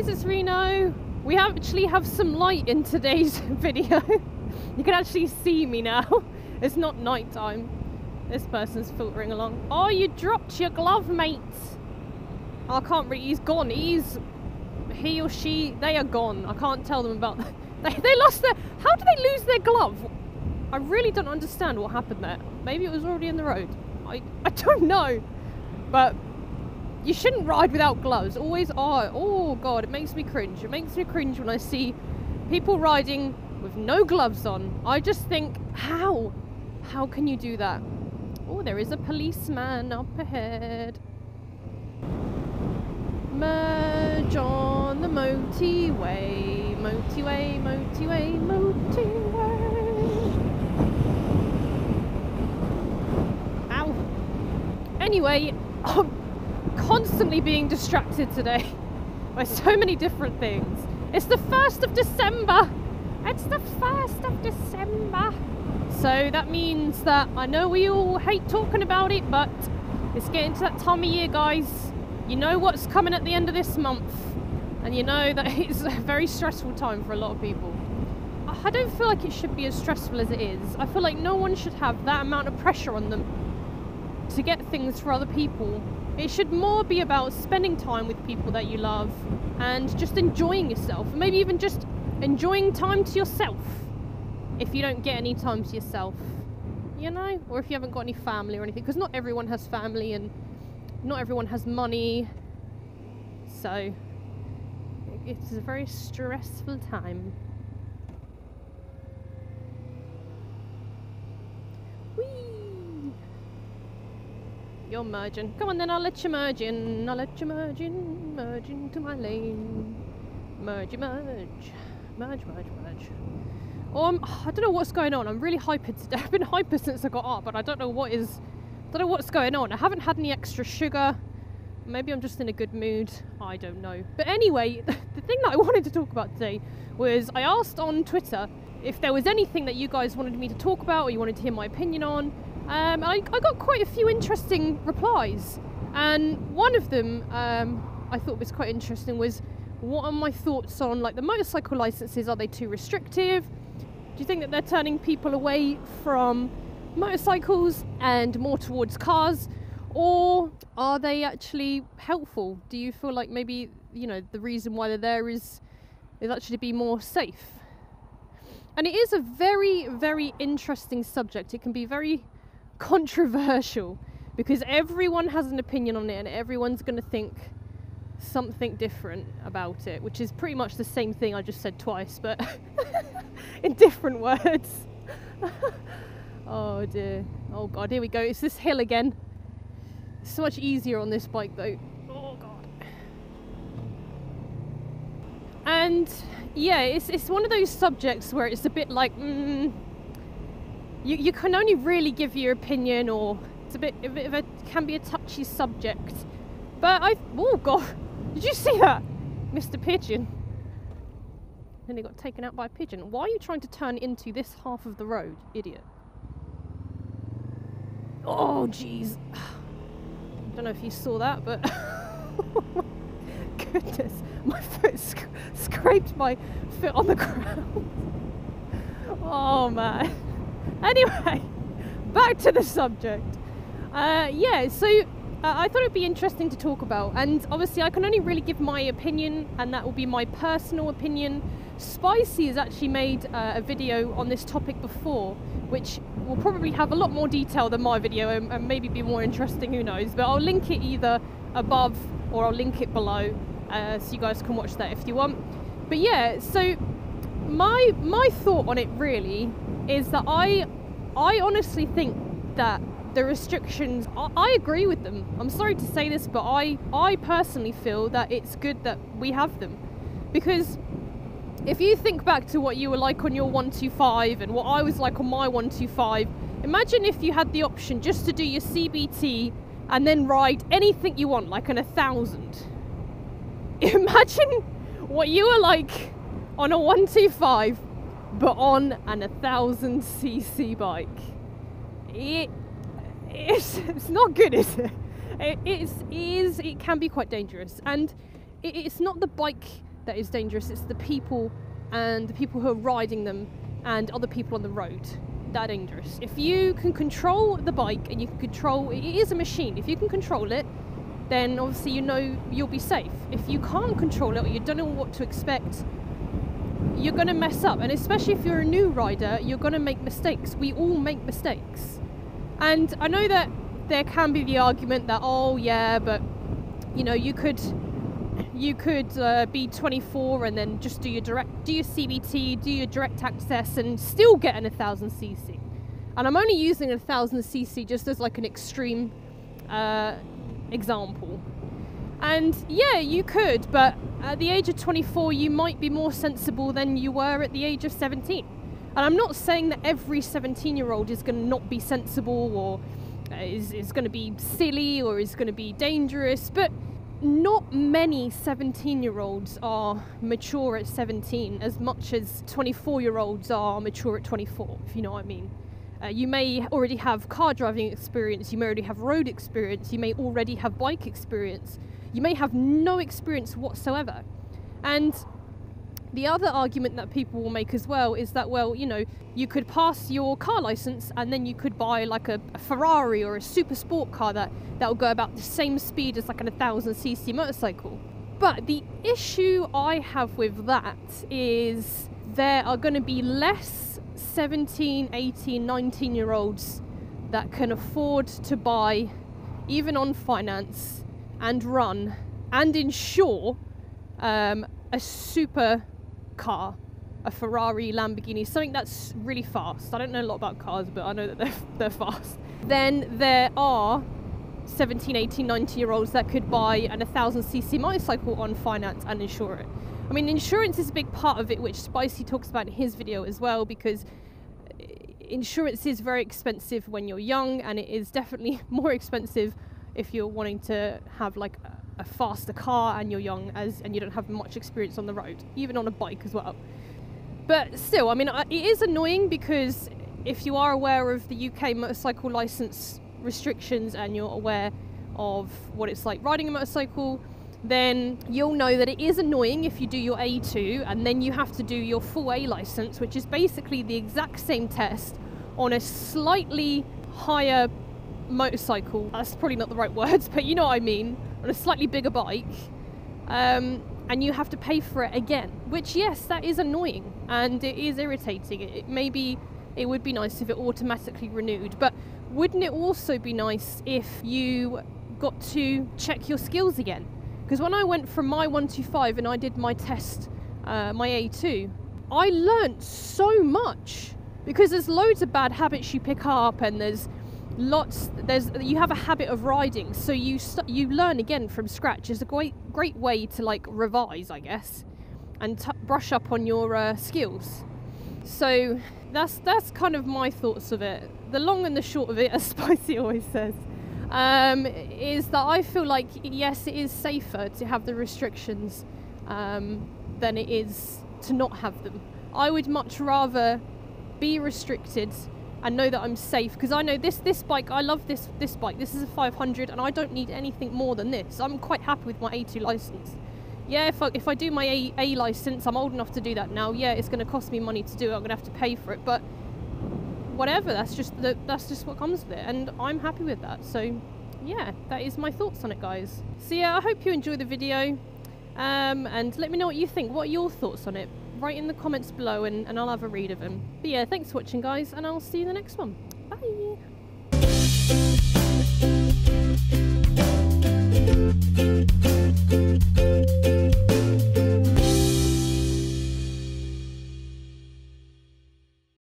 it's Reeno. We actually have some light in today's video. You can actually see me now. It's not night time. This person's filtering along. Oh, you dropped your glove, mate. Oh, I can't read. He's gone. He or she, they are gone. I can't tell them about that. They lost their... How did they lose their glove? I really don't understand what happened there. Maybe it was already in the road. I don't know. But you shouldn't ride without gloves. Always are. Oh, God, it makes me cringe. It makes me cringe when I see people riding with no gloves on. I just think, how? How can you do that? Oh, there is a policeman up ahead. Merge on the motorway, motorway, motorway, motorway. Ow. Anyway, I'm constantly being distracted today by so many different things. It's the 1st of December. It's the 1st of December. So that means that I know we all hate talking about it, but it's getting to that time of year, guys. You know what's coming at the end of this month, and you know that it's a very stressful time for a lot of people. I don't feel like it should be as stressful as it is. I feel like no one should have that amount of pressure on them to get things for other people. It should more be about spending time with people that you love and just enjoying yourself. Maybe even just enjoying time to yourself if you don't get any time to yourself, you know, or if you haven't got any family or anything, because not everyone has family and not everyone has money, so it's a very stressful time. Whee! You're merging. Come on then, I'll let you merge in. I'll let you merge in. Merge into my lane. Merge, merge. Merge, merge, merge. I don't know what's going on. I'm really hyper today. I've been hyper since I got up, but I don't know what's going on. I haven't had any extra sugar. Maybe I'm just in a good mood. I don't know. But anyway, the thing that I wanted to talk about today was I asked on Twitter if there was anything that you guys wanted me to talk about or you wanted to hear my opinion on. I got quite a few interesting replies. And one of them I thought was quite interesting was, what are my thoughts on like the motorcycle licenses? Are they too restrictive? Do you think that they're turning people away from motorcycles and more towards cars, or are they actually helpful? Do you feel like maybe, you know, the reason why they're there is actually to be more safe? And it is a very, very interesting subject. It can be very controversial because everyone has an opinion on it and everyone's going to think something different about it, which is pretty much the same thing I just said twice, but in different words. Oh dear. Oh God, here we go. It's this hill again. It's so much easier on this bike though. Oh God. And yeah, it's one of those subjects where it's a bit like, you can only really give your opinion, or it's a bit of a, can be a touchy subject. But oh God, did you see that? Mr. Pigeon. Then he got taken out by a pigeon. Why are you trying to turn into this half of the road, idiot? Oh, jeez. I don't know if you saw that, but... Goodness. My foot scraped my foot on the ground. Oh, man. Anyway, back to the subject. Yeah, so... I thought it'd be interesting to talk about, and obviously I can only really give my opinion, and that will be my personal opinion. Spicy has actually made a video on this topic before, which will probably have a lot more detail than my video and maybe be more interesting, who knows, but I'll link it either above or I'll link it below, so you guys can watch that if you want. But yeah, so my thought on it really is that I honestly think that the restrictions, I agree with them. I'm sorry to say this, but I personally feel that it's good that we have them, because if you think back to what you were like on your 125 and what I was like on my 125, imagine if you had the option just to do your CBT and then ride anything you want, like an 1000. Imagine what you were like on a 125 but on an 1000cc bike. It's not good, is it? It can be quite dangerous, and it's not the bike that is dangerous. It's the people, and the people who are riding them, and other people on the road that are dangerous. If you can control the bike, and you can control, it is a machine, if you can control it, then obviously you know you'll be safe. If you can't control it, or you don't know what to expect, you're going to mess up. And especially if you're a new rider, you're going to make mistakes. We all make mistakes. And I know that there can be the argument that, oh yeah, but you know, you could be 24 and then just do your CBT, do your direct access, and still get an 1000cc. And I'm only using 1000cc just as like an extreme example. And yeah, you could, but at the age of 24 you might be more sensible than you were at the age of 17. And I'm not saying that every 17-year-old is going to not be sensible, or is going to be silly, or is going to be dangerous, but not many 17-year-olds are mature at 17 as much as 24-year-olds are mature at 24, if you know what I mean. You may already have car driving experience, you may already have road experience, you may already have bike experience, you may have no experience whatsoever. And the other argument that people will make as well is that, well, you know, you could pass your car license and then you could buy like a Ferrari or a super sport car that will go about the same speed as like an 1000cc motorcycle. But the issue I have with that is there are going to be less 17, 18, 19-year-olds that can afford to buy, even on finance, and run and insure a super car, a Ferrari, Lamborghini, something that's really fast. I don't know a lot about cars, but I know that they're fast. Then there are 17, 18, 19-year-olds that could buy an 1000cc motorcycle on finance and insure it. I mean, insurance is a big part of it, which Spicy talks about in his video as well, because insurance is very expensive when you're young, and it is definitely more expensive if you're wanting to have like a faster car and you're young and you don't have much experience on the road, even on a bike as well. But still, I mean, it is annoying, because if you are aware of the UK motorcycle license restrictions and you're aware of what it's like riding a motorcycle, then you'll know that it is annoying if you do your A2 and then you have to do your full A license, which is basically the exact same test on a slightly higher motorcycle. That's probably not the right words, but you know what I mean, on a slightly bigger bike, and you have to pay for it again, which, yes, that is annoying and it is irritating. It would be nice if it automatically renewed, but wouldn't it also be nice if you got to check your skills again? Because when I went from my 125 and I did my test, my A2, I learnt so much, because there's loads of bad habits you pick up, and you have a habit of riding, so you learn again from scratch. It's a great way to like revise, I guess, and brush up on your skills. So that's kind of my thoughts of it. The long and the short of it, as Spicy always says, is that I feel like, yes, it is safer to have the restrictions than it is to not have them. I would much rather be restricted and know that I'm safe, because I know this bike, I love this bike. This is a 500 and I don't need anything more than this. I'm quite happy with my A2 license. Yeah, if I do my A license, I'm old enough to do that now. Yeah, it's going to cost me money to do it. I'm going to have to pay for it, but whatever, that's just what comes with it, and I'm happy with that. So yeah, that is my thoughts on it, guys. So yeah, I hope you enjoyed the video, and let me know what you think. What are your thoughts on it? Write in the comments below, and I'll have a read of them. But yeah, thanks for watching, guys, and I'll see you in the next one. Bye.